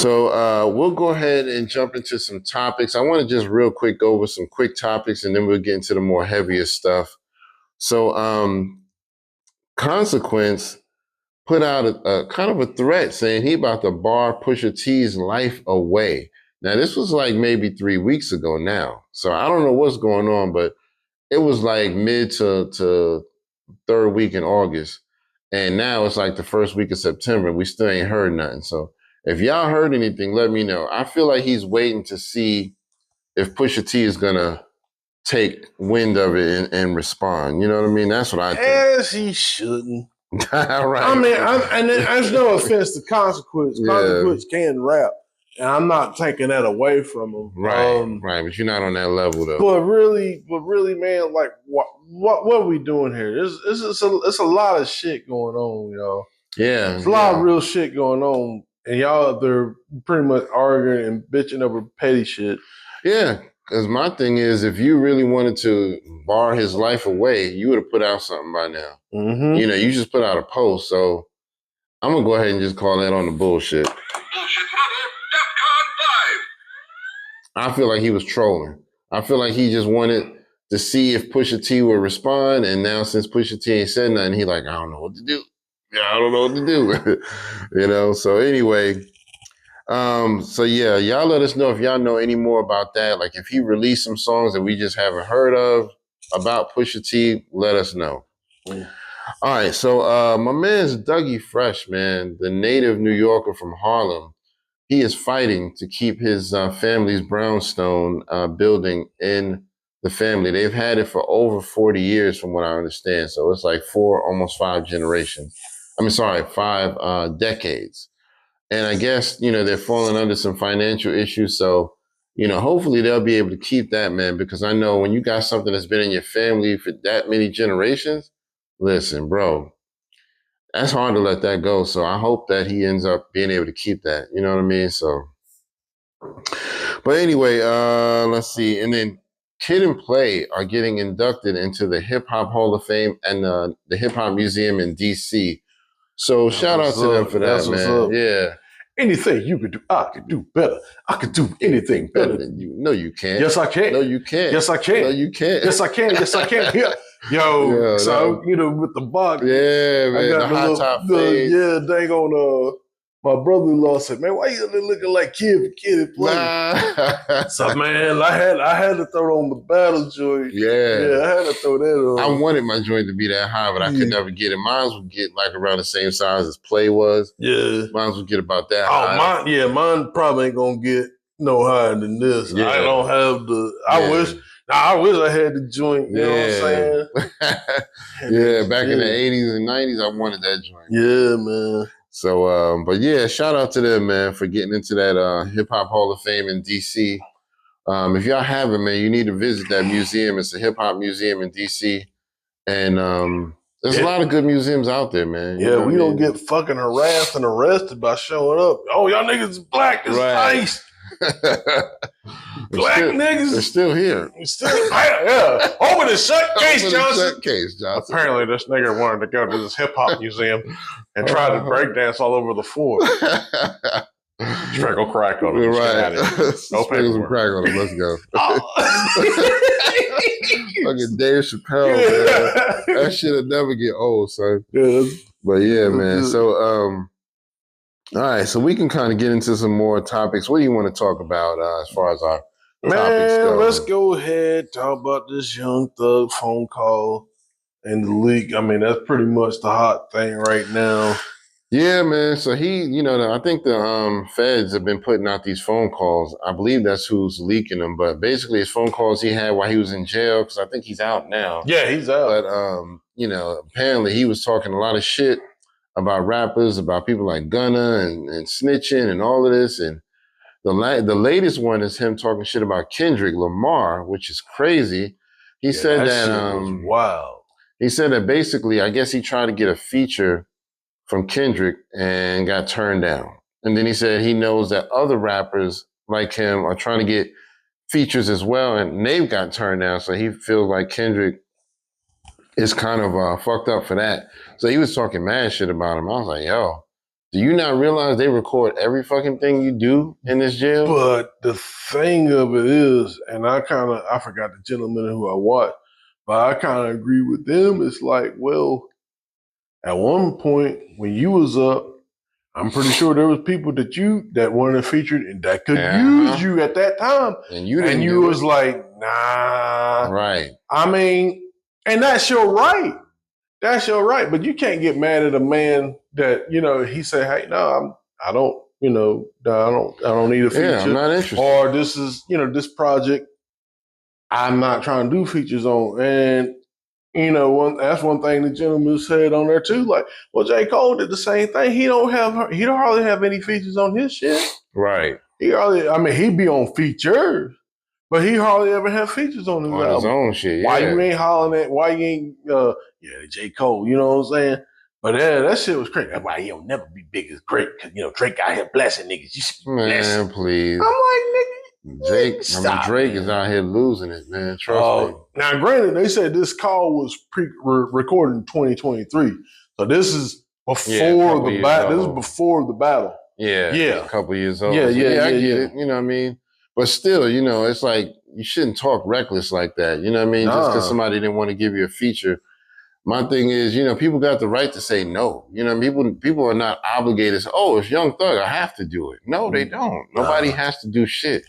So we'll go ahead and jump into some topics. I want to just real quick go over some quick topics, and then we'll get into the more heavier stuff. So Consequence put out a kind of a threat saying he about to bar Pusha T's life away. Now, this was like maybe 3 weeks ago now. So I don't know what's going on, but it was like mid to third week in August. And now it's like the first week of September. We still ain't heard nothing. So if y'all heard anything, let me know. I feel like he's waiting to see if Pusha T is going to take wind of it and respond. You know what I mean? That's what I think. As he shouldn't. Right. I mean, and there's no offense to Consequence. Consequence can rap. And I'm not taking that away from him. Right, right. But you're not on that level, though. But really, man, like, what are we doing here? It's a lot of shit going on, y'all. Yeah. There's a lot of real shit going on. And y'all, they're pretty much arguing and bitching over petty shit. Yeah, because my thing is, if you really wanted to bar his life away, you would have put out something by now. Mm-hmm. You know, you just put out a post. So I'm going to go ahead and just call that on the bullshit. I feel like he was trolling. I feel like he just wanted to see if Pusha T would respond. And now since Pusha T ain't said nothing, he like, I don't know what to do. Yeah, I don't know what to do. You know, so anyway, so yeah, y'all let us know if y'all know any more about that. Like if he released some songs that we just haven't heard of about Pusha T, let us know. Mm. All right, so my man's Dougie Fresh, man, the native New Yorker from Harlem. He is fighting to keep his family's brownstone building in the family. They've had it for over 40 years from what I understand. So it's like almost 5 generations. 5 decades. And I guess, you know, they're falling under some financial issues. So, you know, hopefully they'll be able to keep that, man, because I know when you got something that's been in your family for that many generations, listen, bro, that's hard to let that go. So I hope that he ends up being able to keep that. You know what I mean? So, but anyway, let's see. And then Kid and Play are getting inducted into the Hip Hop Hall of Fame and the Hip Hop Museum in DC. So shout out to them for that, man. Yeah. Anything you could do, I could do better. I could do anything better than you. No, you can't. Yes, I can. No, you can't. Yes, I can. No, you can't. Yes, I can. Yes, I can. Yeah. Yo, so, you know, with the box. Yeah, man, I got the hot top fade. Yeah, dang on, my brother-in-law said, man, why you looking like Kid and Play? Nah. So, man, I had to throw on the battle joint. Yeah, I had to throw that on. I wanted my joint to be that high, but I could never get it. Mine would get like around the same size as Play was. Yeah. Mine would get about that high. Mine probably ain't gonna get no higher than this. Yeah. I don't have the, I wish I had the joint, you know what I'm saying? Back in the 80s and 90s, I wanted that joint. Yeah, man. So, but yeah, shout out to them, man, for getting into that Hip Hop Hall of Fame in DC. If y'all haven't, man, you need to visit that museum. It's a hip hop museum in DC. And there's a lot of good museums out there, man. You know we don't get fucking harassed and arrested by showing up. Oh, y'all niggas is black. It's nice. Black niggas. They're still here. Open the shut case, Johnson. Apparently, this nigga wanted to go to this hip hop museum and try to breakdance all over the floor. Sprinkle crack on him. Right. Sprinkle some crack on him. Let's go. Fucking Dave Chappelle, man. That shit'll never get old, son. Yeah. But yeah, man. So, all right, so we can kind of get into some more topics. What do you want to talk about as far as our topics go? Let's go ahead, talk about this Young Thug phone call and the leak. I mean, that's pretty much the hot thing right now. Yeah, man. So I think the feds have been putting out these phone calls. I believe that's who's leaking them. But basically, his phone calls he had while he was in jail, because I think he's out now. Yeah, he's out. But, apparently he was talking a lot of shit about rappers, about people like Gunna and snitching and all of this. And the latest one is him talking shit about Kendrick Lamar, which is crazy. He said that was wild. He said that basically, I guess he tried to get a feature from Kendrick and got turned down. And then he said he knows that other rappers like him are trying to get features as well, and they've got turned down. So he feels like Kendrick is kind of fucked up for that. So he was talking mad shit about him. I was like, yo, Do you not realize they record every fucking thing you do in this jail? But the thing of it is, and I forgot the gentleman who I watched, but I kind of agree with them. It's like, well, at one point when you was up, I'm pretty sure there was people that weren't featured and that could use you at that time. And you was like, nah. Right. I mean, and that's your right. That's your right. But you can't get mad at a man that, he said, hey, no, I don't need a feature. Yeah, I'm not interested. Or this is, this project I'm not trying to do features on. And that's one thing the gentleman said on there too. Like, well, J. Cole did the same thing. He don't hardly have any features on his shit. Right. He'd be on features, but he hardly ever have features on his own shit. Yeah. Why you ain't hollering at? Why you ain't? J. Cole. You know what I'm saying? But yeah, that shit was crazy. That's why he'll never be big as Drake, because Drake out here blessing niggas. You should be blessing. Man, please. I'm like, nigga. Drake is out here losing it, man. Trust me. Now, granted, they said this call was recorded in 2023, so this is before the battle. This is before the battle. Yeah, a couple years old. Yeah, I get it. You know what I mean? But still, it's like you shouldn't talk reckless like that. You know what I mean? Just because somebody didn't want to give you a feature. My thing is, people got the right to say no. People are not obligated to say, oh, it's Young Thug, I have to do it. No, they don't. Nobody has to do shit.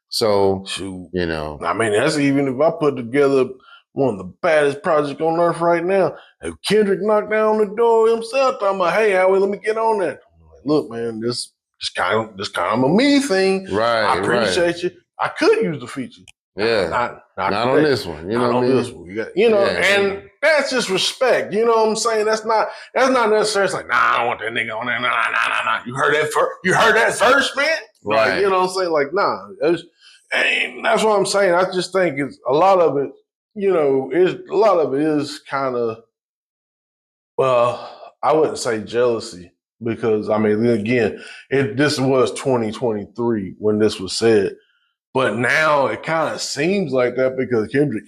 So, I mean, that's even if I put together one of the baddest projects on earth right now. If Kendrick knocked down the door himself, I'm like, hey, Howie, let me get on that. I'm like, look, man, this kind of a me thing. Right. I appreciate you. I could use the feature. Yeah. Not on this one. Not on this one. And that's just respect. You know what I'm saying? That's not necessarily. It's like, nah, I don't want that nigga on there. Nah. You heard that verse, man? Right. Like, you know what I'm saying? Like, nah. And that's what I'm saying. I just think it's a lot of it, is kind of, well, I wouldn't say jealousy, because I mean, again, this was 2023 when this was said, but now it kind of seems like that because Kendrick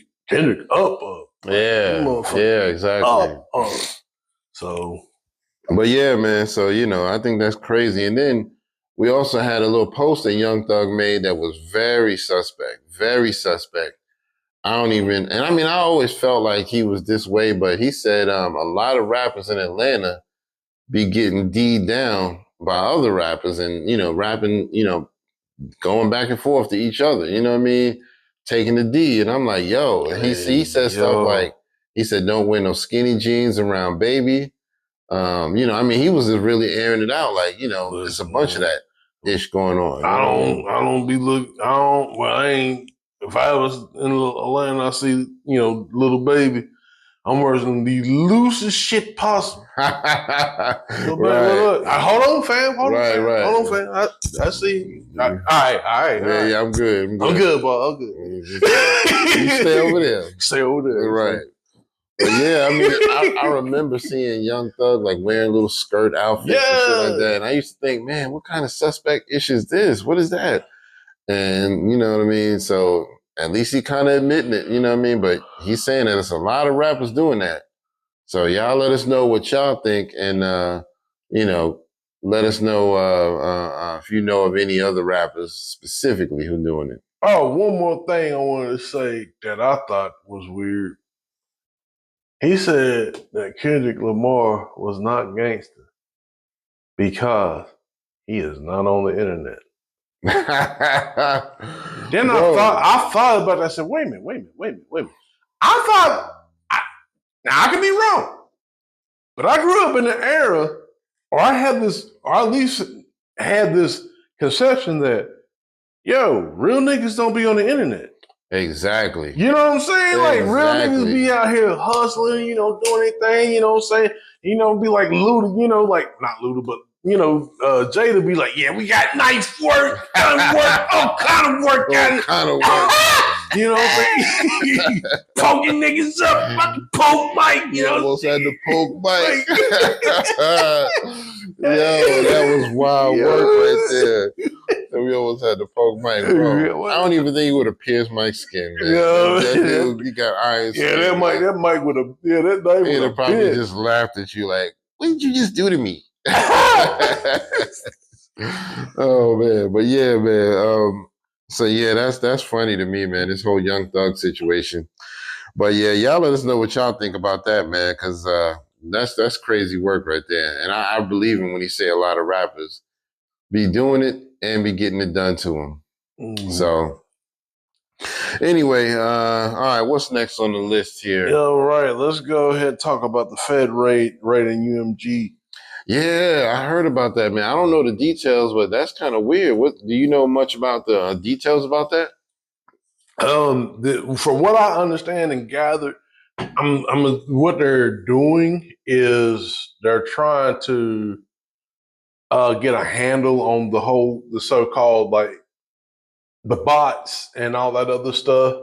up. Yeah, exactly. Up. So, but yeah, man. So I think that's crazy. And then we also had a little post that Young Thug made that was very suspect. Very suspect. I always felt like he was this way, but he said a lot of rappers in Atlanta be getting D'd down by other rappers and, rapping, going back and forth to each other. You know what I mean? Taking the D. And I'm like, yo. And he said stuff like, he said, don't wear no skinny jeans around baby. He was just really airing it out. Like, there's a bunch of that ish going on. If I was in Atlanta, I see, little baby, I'm wearing the loosest shit possible. Right. Look. Hold on, fam. Hold on, fam. I see. All right. Yeah, I'm good. I'm good, boy. I'm good. You stay over there. Stay over there. Right. But yeah, I remember seeing Young Thug like wearing little skirt outfits and shit like that. And I used to think, man, what kind of suspect ish is this? What is that? And you know what I mean? So at least he kind of admitting it, you know what I mean? But he's saying that it's a lot of rappers doing that. So y'all let us know what y'all think, and let us know if you know of any other rappers specifically who doing it. Oh, one more thing I wanted to say that I thought was weird. He said that Kendrick Lamar was not gangster because he is not on the internet. Then I thought about that. I said, wait a minute. I thought, now I could be wrong, but I grew up in an era, or I had this, or at least had this conception that, real niggas don't be on the internet. Exactly. You know what I'm saying? Like, real niggas be out here hustling, doing their thing, you know what I'm saying? Be like Luda, like, not Luda, but, Jada be like, yeah, we got nice work, all kind of work. You know what I'm saying? Poking niggas up, about to poke Mike, you almost had to poke Mike. That was wild work right there. We almost had to poke Mike, bro. I don't even think he would have pierced Mike's skin, man. He got iron skin. That Mike would have, that night would have probably just laughed at you like, what did you just do to me? Oh man, but yeah, man. So yeah, that's funny to me, man. This whole Young Thug situation. But yeah, y'all let us know what y'all think about that, man, because that's crazy work right there. And I believe him when he say a lot of rappers be doing it and be getting it done to them. So anyway, all right, what's next on the list here? All right, let's go ahead and talk about the Fed raiding UMG. Yeah, I heard about that, man. I don't know the details, but that's kind of weird. What do you know much about the details about that? From what I understand and gathered, what they're doing is they're trying to get a handle on the so-called like the bots and all that other stuff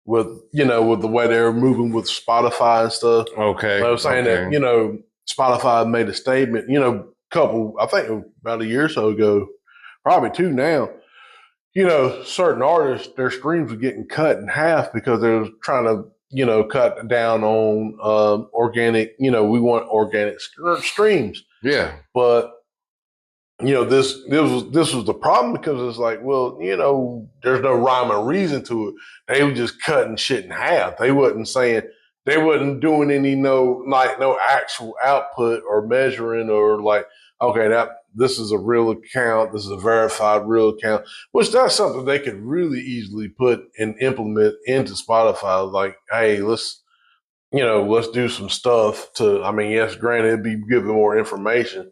with with the way they're moving with Spotify and stuff. Okay, I was saying that Spotify made a statement, I think about a year or so ago, probably two now. Certain artists, their streams are getting cut in half because they're trying to, cut down on organic. We want organic streams. Yeah, but this was the problem because it's like, well, there's no rhyme or reason to it. They were just cutting shit in half. They wasn't doing any no actual output or measuring or like, okay, this is a real account, this is a verified real account, which that's something they could really easily put and implement into Spotify. Like, hey, let's do some stuff to, yes, granted, it'd be giving more information.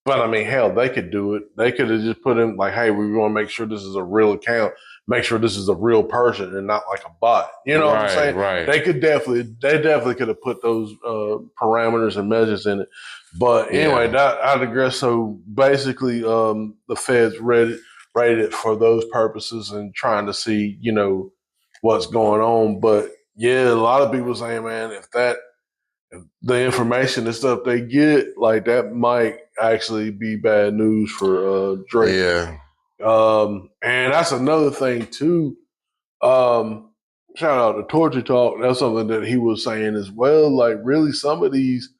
But hell, they could do it. They could have just put in like, "Hey, we want to make sure this is a real account, make sure this is a real person, and not like a bot." You know what I'm saying? Right. They definitely could have put those parameters and measures in it. But anyway, I digress. So basically, the feds rated it for those purposes and trying to see, what's going on. But yeah, a lot of people saying, man, if the information and stuff they get, like that might actually be bad news for Drake. Yeah. And that's another thing too. Shout out to Torture Talk. That's something that he was saying as well. Like really some of these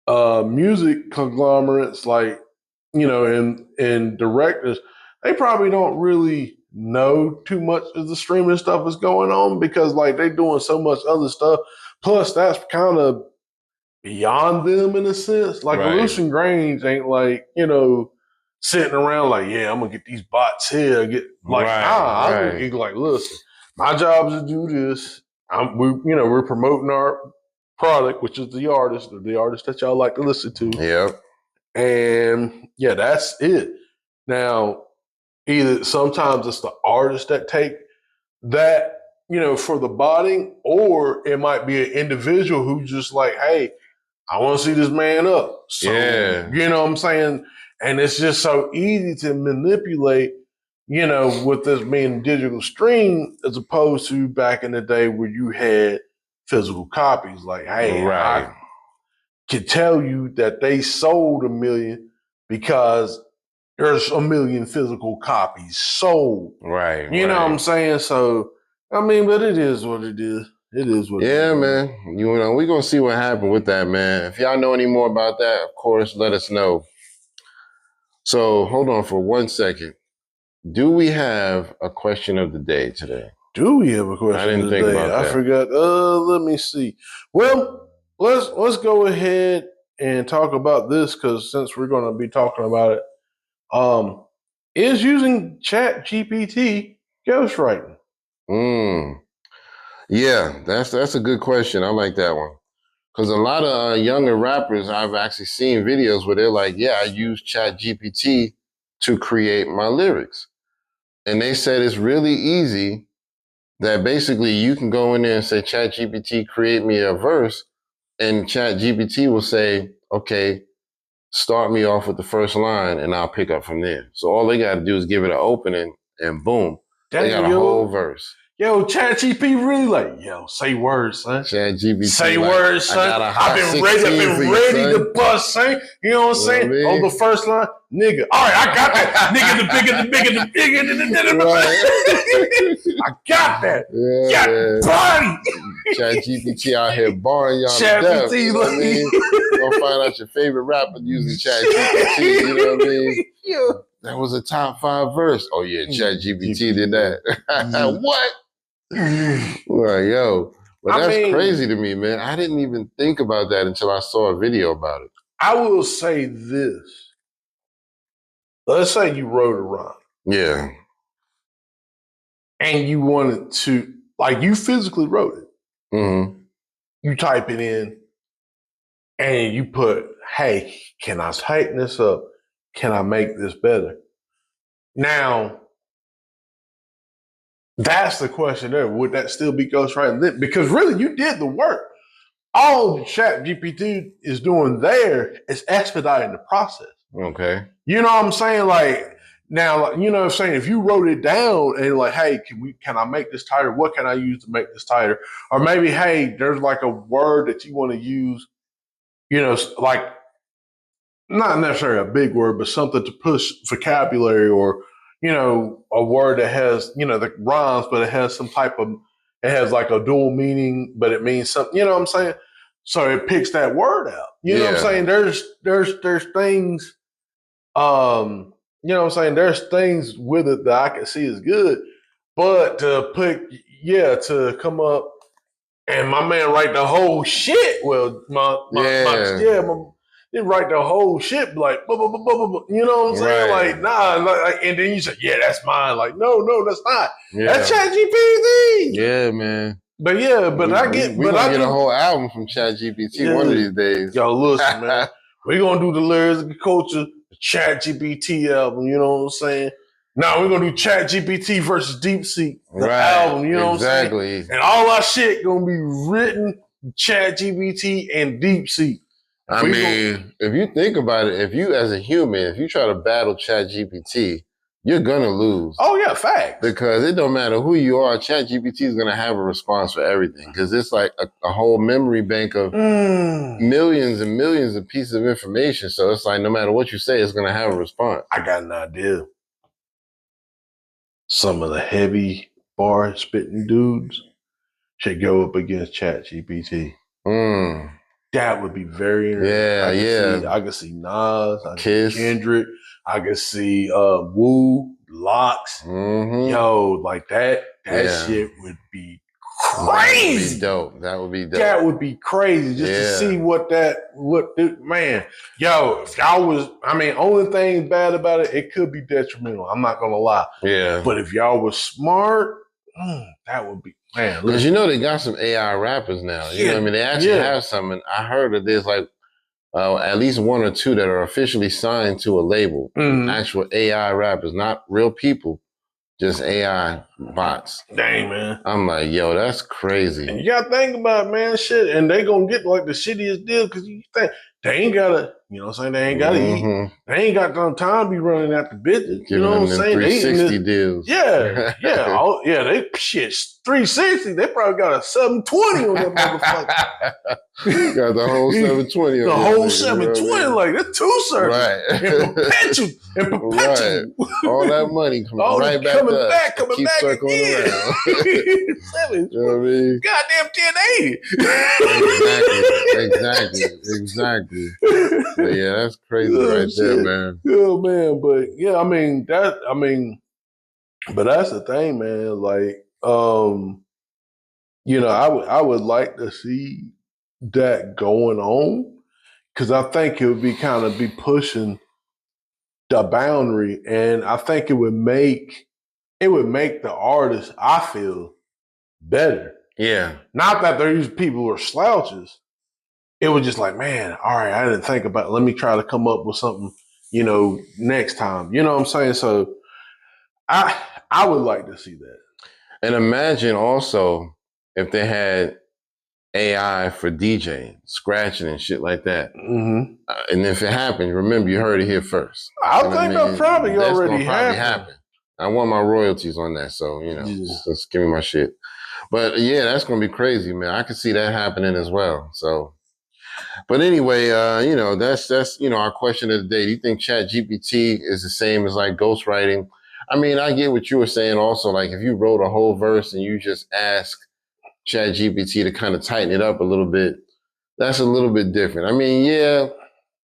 music conglomerates, like, and directors, they probably don't really know too much of the streaming stuff is going on because like they doing so much other stuff. Plus, that's kind of beyond them in a sense. Like Lucian Grange ain't like, sitting around like, yeah, I'm gonna get these bots here. I'm like, listen, my job is to do this. We're promoting our product, which is the artist that y'all like to listen to. Yep. And yeah, that's it. Now, either sometimes it's the artist that take that, for the botting, or it might be an individual who's just like, hey, I want to see this man up. So, you know what I'm saying? And it's just so easy to manipulate, with this being digital stream, as opposed to back in the day where you had physical copies. Like, hey, I can tell you that they sold 1 million because there's 1 million physical copies sold. Right. You know what I'm saying? So, but it is what it is. It is what it is. Yeah, man. We're going to see what happened with that, man. If y'all know any more about that, of course, let us know. So hold on for 1 second. Do we have a question of the day today? Do we have a question? I didn't think about that. I forgot. Let me see. Well, let's go ahead and talk about this because since we're going to be talking about it, is using Chat GPT ghostwriting? Yeah, that's a good question. I like that one. Because a lot of younger rappers, I've actually seen videos where they're like, yeah, I use Chat GPT to create my lyrics. And they said it's really easy that basically you can go in there and say, Chat GPT, create me a verse. And Chat GPT will say, okay, start me off with the first line and I'll pick up from there. So all they got to do is give it an opening and boom, they got a whole verse. yo, ChatGPT really like, yo, say words, son. ChatGPT. Say words, son. I've been ready to bust, son. You know what I'm saying? What I mean? On the first line, nigga. All right, I got that. Nigga, the bigger. I got that. Yeah, body. ChatGPT out here barring y'all to death. You know what I mean? Don't find out your favorite rapper using ChatGPT. You know what I mean? Yeah. That was a top 5 verse. Oh yeah, ChatGPT did that. What? Like, yo. But that's crazy to me, man. I didn't even think about that until I saw a video about it. I will say this. Let's say you wrote a rhyme. Yeah. And you wanted to, like, you physically wrote it. Mm-hmm. You type it in and you put, hey, can I tighten this up? Can I make this better? Now, that's the question there. Would that still be ghostwriting? Because really, you did the work. All ChatGPT is doing there is expediting the process. Okay. You know what I'm saying? Like, now, you know what I'm saying? If you wrote it down and like, hey, can I make this tighter? What can I use to make this tighter? Or maybe, hey, there's like a word that you want to use, you know, like not necessarily a big word, but something to push vocabulary, or, you know, a word that has, you know, that rhymes, but it has some type of, it has like a dual meaning, but it means something, you know what I'm saying? So it picks that word out. You know what I'm saying? There's things, you know what I'm saying? There's things with it that I can see is good, but to come up and my man write the whole shit. Well, didn't write the whole shit like, blah, blah, blah, blah, blah, you know what I'm saying? Right. Like, nah, like, and then you say, yeah, that's mine. Like, no, that's not. Yeah. That's ChatGPT. Yeah, man. But yeah, but we're gonna get a whole album from ChatGPT one of these days. Yo, listen, man, we're gonna do the Lyrics of Culture ChatGPT album. You know what I'm saying? Now we're gonna do ChatGPT versus DeepSeek album. You know what I'm saying? And all our shit gonna be written ChatGPT and DeepSeek. I mean, if you think about it, if you as a human, if you try to battle ChatGPT, you're gonna lose. Oh yeah, facts. Because it don't matter who you are, ChatGPT is gonna have a response for everything. Because it's like a whole memory bank of millions and millions of pieces of information. So it's like no matter what you say, it's gonna have a response. I got an idea. Some of the heavy bar spitting dudes should go up against ChatGPT. That would be very interesting. I could see Nas, I could see Kendrick, I could see Wu, Locks. Yo, like that shit would be crazy. That would be dope. That would be crazy just to see man. Yo, if y'all was, I mean, only thing bad about it, it could be detrimental. I'm not gonna lie. Yeah. But if y'all was smart, that would be, man. Because you know they got some AI rappers now. You know what I mean? They actually have some. And I heard that there's like at least 1 or 2 that are officially signed to a label. Actual AI rappers, not real people, just AI bots. Dang, man. I'm like, yo, that's crazy. And you gotta think about it, man, shit. And they gonna get like the shittiest deal because you think they ain't gotta, you know what I'm saying? They ain't gotta eat. They ain't got no time to be running out the business. You know what I'm saying? 360 deals. Yeah. They shit 360. They probably got a 720 on that motherfucker. Got the whole 720 on the whole 720, like that's 2 circles. Right. In perpetual. Right. All that money coming right back coming up. back Keep circling around. You know what I mean? Goddamn 1080. Exactly. But yeah, that's crazy there, man. Yeah, man. But yeah, but that's the thing, man. Like, you know, I would like to see that going on because I think it would be kind of be pushing the boundary, and I think it would make the artist, I feel, better. Yeah. Not that these people are slouches. It was just like, man, all right, I didn't think about it. Let me try to come up with something, you know, next time. You know what I'm saying? So I would like to see that. And imagine also if they had AI for DJing, scratching and shit like that. And if it happened, remember, you heard it here first. I think that probably already happened. I want my royalties on that. So, just give me my shit. But yeah, that's going to be crazy, man. I could see that happening as well. So, but anyway, that's our question of the day. Do you think Chat GPT is the same as like ghostwriting? I mean, I get what you were saying also. Like if you wrote a whole verse and you just ask Chat GPT to kind of tighten it up a little bit, that's a little bit different. I mean, yeah,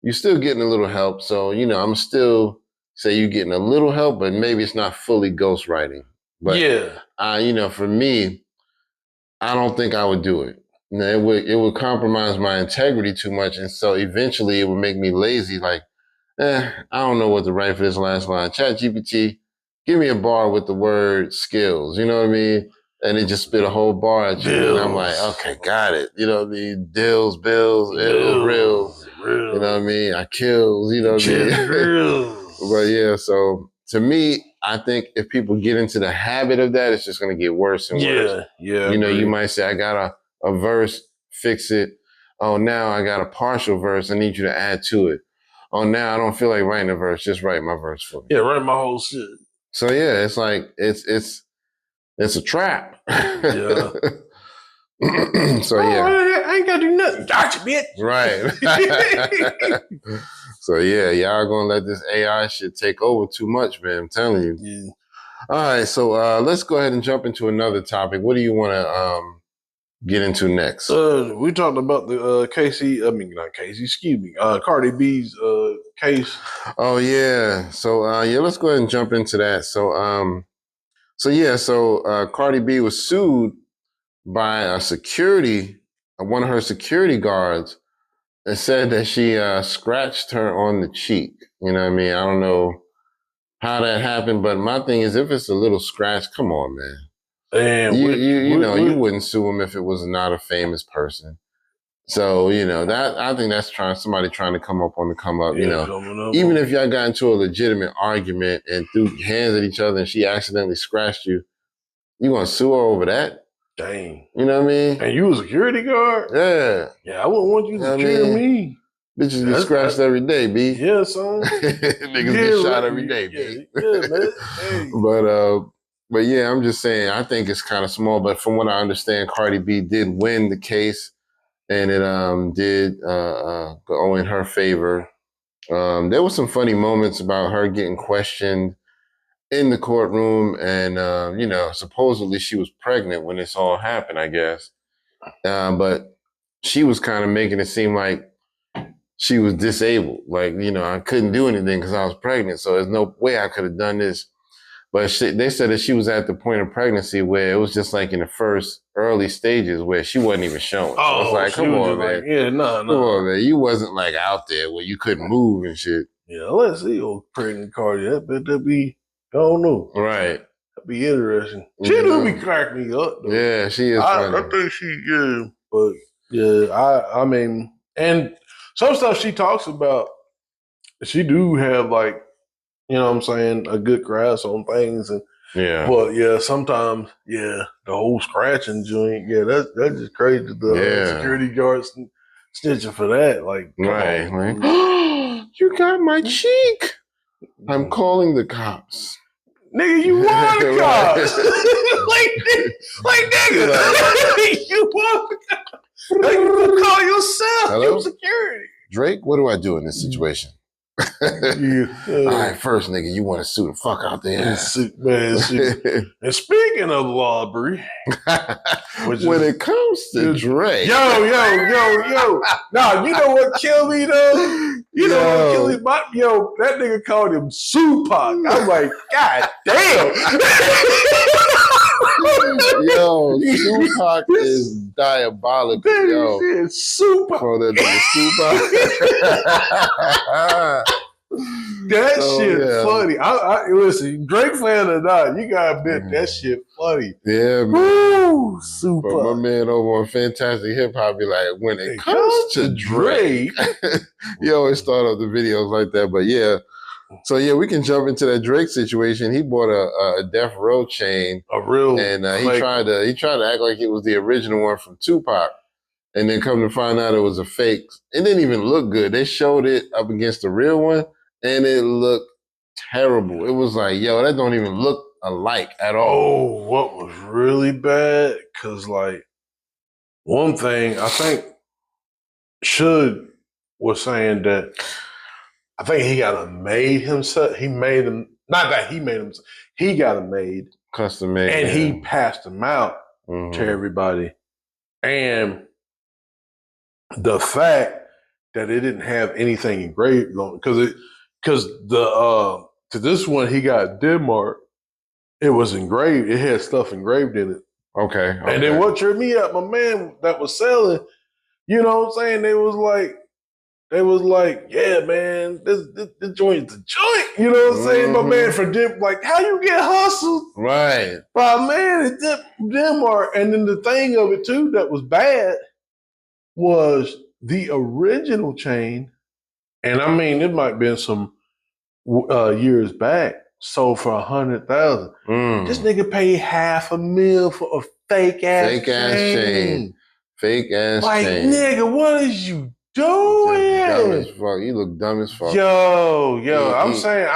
you're still getting a little help. So, I'm still say you're getting a little help, but maybe it's not fully ghostwriting. But for me, I don't think I would do it. It would compromise my integrity too much, and so eventually it would make me lazy. Like, I don't know what to write for this last line. Chat GPT, give me a bar with the word skills. You know what I mean? And it just spit a whole bar at you, and I'm like, okay, got it. You know what I mean? Dills, bills, real. You know what I mean? I kills. You know what I mean? But yeah, so to me, I think if people get into the habit of that, it's just going to get worse and worse. Yeah. You might say, I got a verse, fix it. Oh, now I got a partial verse. I need you to add to it. Oh, now I don't feel like writing a verse. Just write my verse for me. Yeah, write my whole shit. So yeah, it's like it's a trap. Yeah. So yeah, I ain't gotta do nothing. Gotcha, bitch. Right. So yeah, y'all gonna let this AI shit take over too much, man. I'm telling you. Yeah. All right, so let's go ahead and jump into another topic. What do you want to get into next? We talked about the Cardi B's case. Oh yeah. So let's go ahead and jump into that. So Cardi B was sued by one of her security guards, and said that she scratched her on the cheek. You know what I mean? I don't know how that happened, but my thing is, if it's a little scratch, come on, man. And you wouldn't sue him if it was not a famous person. So that I think that's somebody trying to come up on the come up. Even if y'all got into a legitimate argument and threw hands at each other, and she accidentally scratched you, you gonna sue her over that? Dang. You know what I mean? And you a security guard? Yeah. Yeah, I wouldn't want you to secure me. Bitches get scratched every day, B. Yeah, son. Niggas get shot every day, B. Yeah, man. Hey. But yeah, I'm just saying, I think it's kind of small. But from what I understand, Cardi B did win the case, and it did go in her favor. There were some funny moments about her getting questioned in the courtroom, and supposedly she was pregnant when this all happened, I guess. But she was kind of making it seem like she was disabled. Like, I couldn't do anything because I was pregnant, so there's no way I could have done this. But they said that she was at the point of pregnancy where it was just like in the first early stages where she wasn't even showing. Oh, so it's like, come on, man. Come on, man. You wasn't like out there where you couldn't move and shit. Yeah, let's see old pregnant Cardi. That'd be, I don't know. Right. That'd be interesting. She do be cracking me up, though. Yeah, she is funny. I think she, but yeah, I mean, and some stuff she talks about, she do have like, you know what I'm saying, a good grasp on things. And yeah. But yeah, sometimes, the whole scratching joint, that's just crazy. The security guards snitching for that. Like, right. Like, you got my cheek. I'm calling the cops. Nigga, you want the cops. like nigga. You want the cops. Like, you call yourself. Hello? You're security. Drake, what do I do in this situation? All right, first, nigga, you want to sue the fuck out there. And speaking of robbery, when it comes to Drake, yo, nah, you know what killed me though? You know what killed me? That nigga called him Tupac. I'm like, God damn. Yo, Tupac is diabolical. Yo, Tupac. Bro, that nigga Tupac. That shit funny. I listen, Drake fan or not, you gotta admit that shit funny. Yeah, man. Woo, super. But my man over on Fantastic Hip Hop be like, when it comes to Drake, he always start off the videos like that. But yeah, so yeah, we can jump into that Drake situation. He bought a Death Row chain, and he tried to act like it was the original one from Tupac. And then come to find out it was a fake. It didn't even look good. They showed it up against the real one, and it looked terrible. It was like, yo, that don't even look alike at all. Oh, what was really bad? Because, like, one thing I think Suge was saying that I think he got them made himself. He made them, not that he made them, he got them made. Custom made. And he passed them out to everybody. And the fact that it didn't have anything engraved on it, because this one he got Denmark, it was engraved. It had stuff engraved in it. Okay. And then what tripped me up, my man that was selling, you know what I'm saying? They was like, yeah, man, this joint's the joint. You know what I'm saying? My man for like, how you get hustled? Right. By a man at Denmark. And then the thing of it too that was bad was the original chain. And I mean, it might have been some years back, sold for $100,000. This nigga paid $500,000 for a fake ass chain. Fake ass like, chain. Nigga, what is you doing? Dumb as fuck. You look dumb as fuck. I'm saying,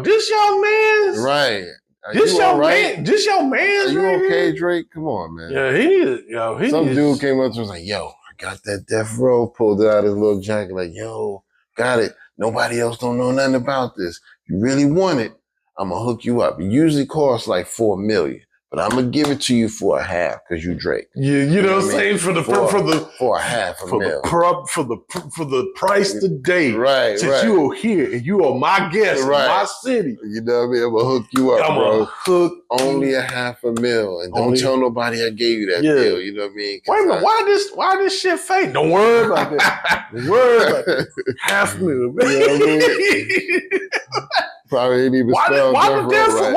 this young man's right. This your man. This your man. Are you okay, Drake? Come on, man. Yeah, he needed. Some dude came up to us like, yo, I got that Death Row. Pulled it out his little jacket. Like, yo, got it. Nobody else don't know nothing about this. You really want it? I'm gonna hook you up. It usually costs like $4 million. But I'm gonna give it to you for a half because you Drake. Yeah, you know what I'm saying? For a half a mil. For the price today. Right, since you are here and you are my guest in my city. You know what I mean? I'm gonna hook you up, bro. Hook only $500,000. And don't tell nobody I gave you that deal. You know what I mean? Wait a minute, why this shit fake? Don't worry about that. Don't worry about that. $500,000, man. You know what I mean? Probably ain't even spell death row.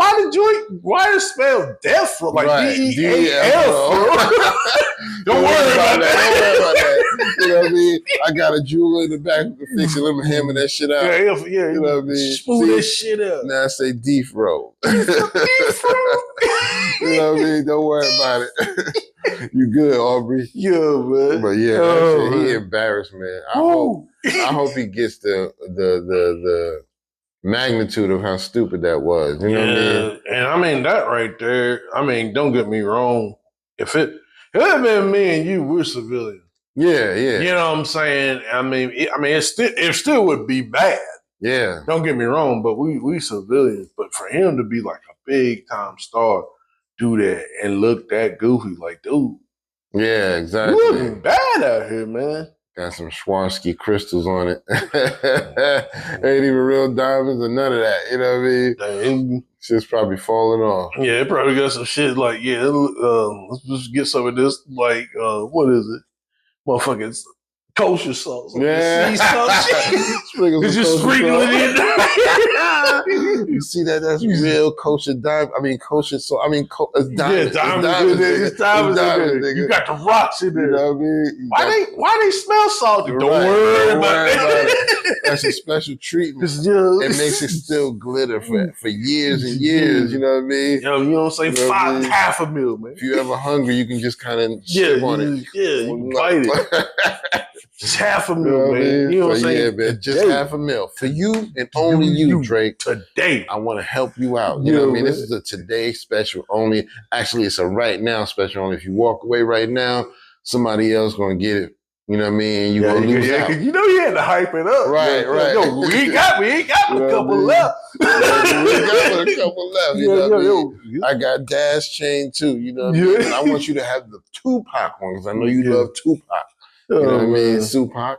Why is spell death row? Like DEAF, bro. Don't worry about that. You know what I mean? I got a jeweler in the back who can fix it. Let me hammer that shit out. Yeah, you know what I mean? Smooth that shit up. Now I say deep row. You know what I mean? Don't worry about it. You good, Aubrey? Yeah, man. But he embarrassed, man. I hope he gets the magnitude of how stupid that was. You know what I mean? And I mean that right there. I mean, don't get me wrong. If it had been me and you, we're civilians. Yeah. You know what I'm saying? I mean, it still would be bad. Yeah. Don't get me wrong, but we civilians. But for him to be like a big time star, do that and look that goofy, like, dude. Yeah, exactly. You looking bad out here, man. Got some Swarovski crystals on it. Ain't even real diamonds or none of that. You know what I mean? Shit's probably falling off. Yeah, it probably got some shit like, let's just get some of this, like, what is it? Motherfucking kosher sauce. Yeah. Sprinkle just sprinkle it in. You see that? That's real kosher diamond. I mean, kosher sauce. I mean, it's diamonds. Yeah, diamonds. Nigga. You got the rocks in there. You know what I mean? Why they smell salty? Don't worry about it. That's a special treatment. It makes it still glitter for years and years. You know what I mean? Yo, you know what I'm saying? $500,000, man. If you're ever hungry, you can just kind of sip on it. Yeah, you bite it. Just $500,000, man. You know what I'm saying? Yeah, man. Just $500,000 for you and only you, Drake. Today, I want to help you out. You know what I mean? This is a today special only. Actually, it's a right now special only. If you walk away right now, somebody else gonna get it. You know what I mean? You gonna lose out. Cause you know you had to hype it up. Right. Yo, we ain't got a couple left. We got a couple left. You know what I mean? I got Dash Chain too. You know what I mean? And I want you to have the Tupac one because I know you love Tupac. You know what I mean? Tupac.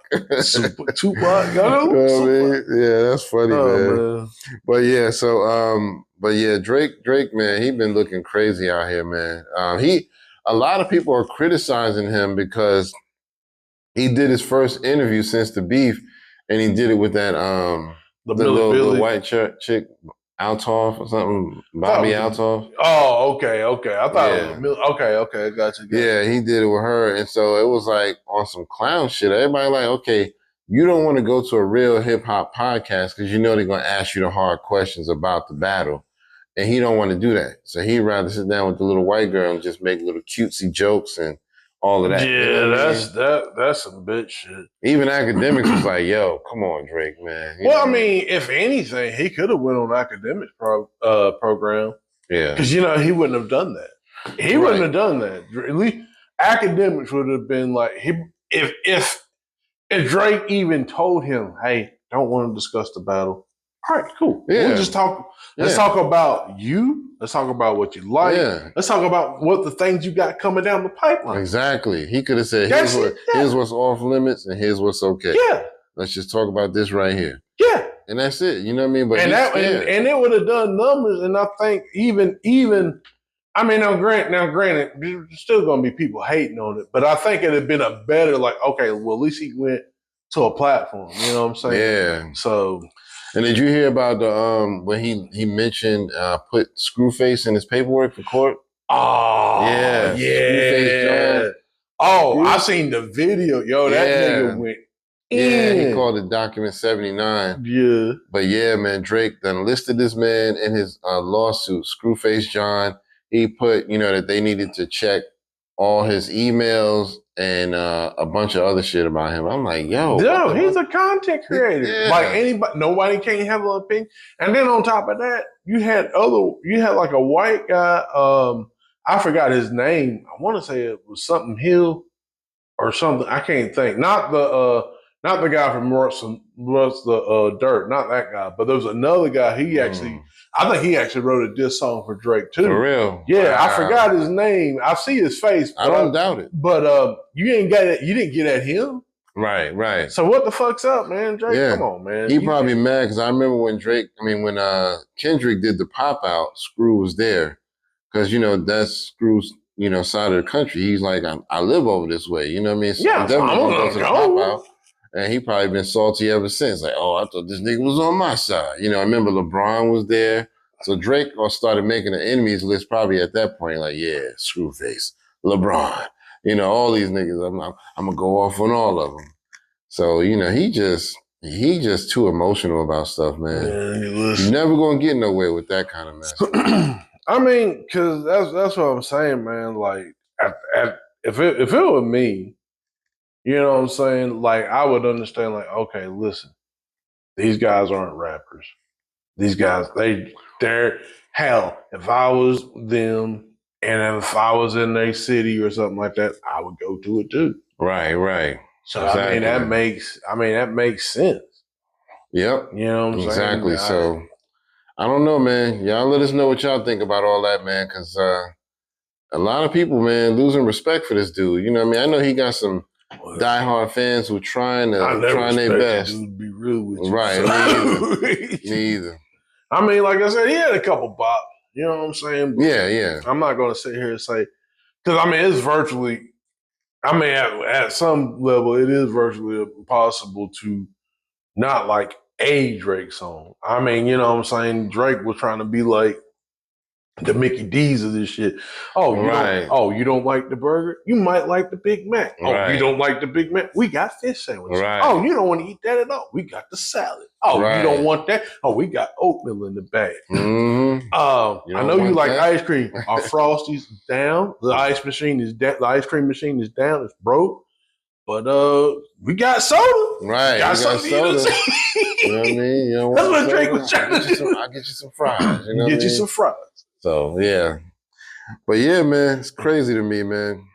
Tupac, you know what I mean? Yeah, that's funny, man. But yeah, Drake, man, he been looking crazy out here, man. A lot of people are criticizing him because he did his first interview since the beef, and he did it with that the little white chick. Altoff or something, Bobby Altoff. Oh, okay. I thought it was okay. I got you. Yeah, he did it with her, and so it was like on some clown shit. Everybody like, okay, you don't want to go to a real hip hop podcast because you know they're gonna ask you the hard questions about the battle, and he don't want to do that. So he'd rather sit down with the little white girl and just make little cutesy jokes and all of that. Yeah, you know that's some bitch shit. Even academics was like, "Yo, come on, Drake, man." Well, I mean, if anything, he could have went on academic program. Yeah, because he wouldn't have done that. He wouldn't have done that. At least academics would have been like if Drake even told him, "Hey, don't want to discuss the battle." All right, cool. Yeah. We'll just talk. Let's talk about you. Let's talk about what you like. Yeah. Let's talk about what the things you got coming down the pipeline. Exactly. He could have said, here's what's off limits and here's what's okay. Yeah. Let's just talk about this right here. Yeah. And that's it. You know what I mean? But and it would have done numbers. And I think even I mean, now granted, there's still gonna be people hating on it, but I think it'd have been a better, like, okay, well, at least he went to a platform. You know what I'm saying? Yeah. So. And did you hear about the when he mentioned put Screwface in his paperwork for court? Oh yeah. Screwface John. Oh, I seen the video. Yo, that nigga went in. Yeah, he called it document 79. Yeah. But yeah, man, Drake then listed this man in his lawsuit, Screwface John. He put, that they needed to check all his emails and a bunch of other shit about him. I'm like, yo, he's a content creator. Yeah. Like anybody, nobody can't have an opinion. And then on top of that, you had like a white guy. I forgot his name. I want to say it was something Hill or something. I can't think. Not the guy from What's the Dirt. Not that guy. But there was another guy. I think he actually wrote a diss song for Drake too. For real? Yeah, wow. I forgot his name. I see his face. I don't doubt it. But you didn't get at him. Right. So what the fuck's up, man? Drake, come on, man. He probably mad because I remember when Kendrick did the pop out, Screw was there. Because, that's Screw's, side of the country. He's like, I live over this way. You know what I mean? So yeah, I'm definitely going to go to the pop out. And he probably been salty ever since. Like, I thought this nigga was on my side. I remember LeBron was there. So Drake started making an enemies list probably at that point. Like, yeah, Screwface, LeBron, all these niggas. I'm going to go off on all of them. So, he just too emotional about stuff, man. You're never going to get nowhere with that kind of mess. I mean, because that's what I'm saying, man. Like, if it were me, you know what I'm saying? Like, I would understand, like, okay, listen, these guys aren't rappers. These guys, they're hell. If I was them and if I was in their city or something like that, I would go to it too. Right. So, exactly. that makes sense. Yep. You know what I'm saying? Exactly. So, I don't know, man. Y'all let us know what y'all think about all that, man, because a lot of people, man, losing respect for this dude. You know what I mean? I know he got some diehard fans who trying their best. To be real with you. Right. So. Me either. I mean, like I said, he had a couple bops. You know what I'm saying? But yeah. I'm not going to sit here and say, because it's virtually, at some level, it is virtually impossible to not like a Drake song. I mean, you know what I'm saying? Drake was trying to be like the Mickey D's of this shit. You don't like the burger? You might like the Big Mac. Oh, you don't like the Big Mac? We got fish sandwiches. Right. Oh, you don't want to eat that at all? We got the salad. Oh, you don't want that? Oh, we got oatmeal in the bag. Mm-hmm. I know you like ice cream. Our Frosty's down. The ice machine is down. The ice cream machine is down. It's broke. But we got soda. Right. We got soda. You know what I mean? That's what Drake was trying to do. I'll get you some fries. Get you some fries. So, yeah. But, yeah, man, it's crazy to me, man.